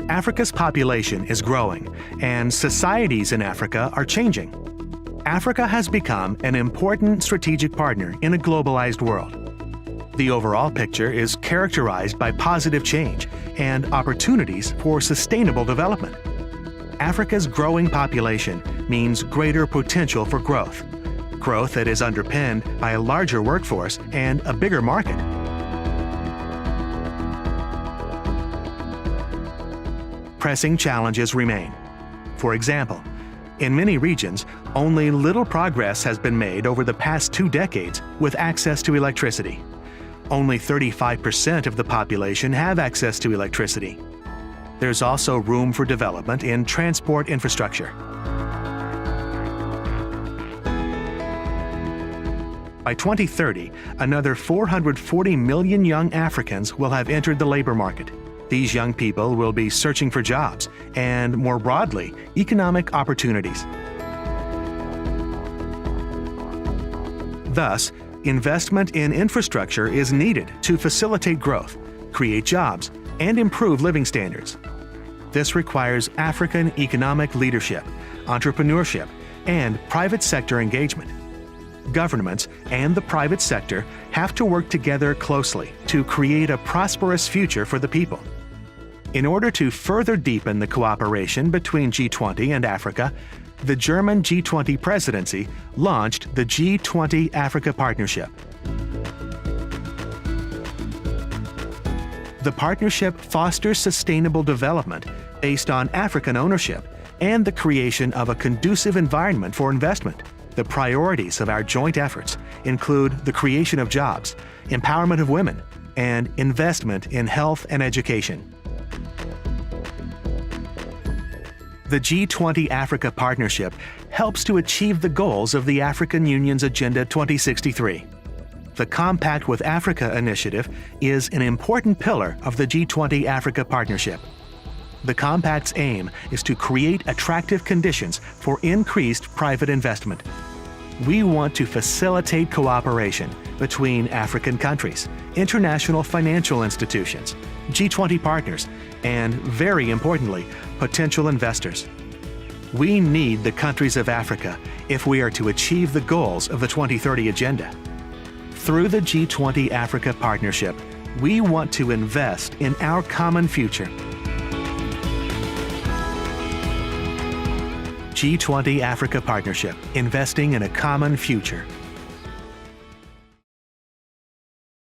Africa's population is growing, and societies in Africa are changing. Africa has become an important strategic partner in a globalized world. The overall picture is characterized by positive change and opportunities for sustainable development. Africa's growing population means greater potential for growth, growth that is underpinned by a larger workforce and a bigger market. Pressing challenges remain. For example, in many regions, only little progress has been made over the past 2 decades with access to electricity. Only 35% of the population have access to electricity. There's also room for development in transport infrastructure. By 2030, another 440 million young Africans will have entered the labor market. These young people will be searching for jobs and, more broadly, economic opportunities. Thus, investment in infrastructure is needed to facilitate growth, create jobs, and improve living standards. This requires African economic leadership, entrepreneurship, and private sector engagement. Governments and the private sector have to work together closely to create a prosperous future for the people. In order to further deepen the cooperation between G20 and Africa, the German G20 presidency launched the G20 Africa Partnership. The partnership fosters sustainable development based on African ownership and the creation of a conducive environment for investment. The priorities of our joint efforts include the creation of jobs, empowerment of women, and investment in health and education. The G20 Africa Partnership helps to achieve the goals of the African Union's Agenda 2063. The Compact with Africa initiative is an important pillar of the G20 Africa Partnership. The Compact's aim is to create attractive conditions for increased private investment. We want to facilitate cooperation between African countries, international financial institutions, G20 partners, and, very importantly, potential investors. We need the countries of Africa if we are to achieve the goals of the 2030 Agenda. Through the G20 Africa Partnership, we want to invest in our common future. G20 Africa Partnership, investing in a common future.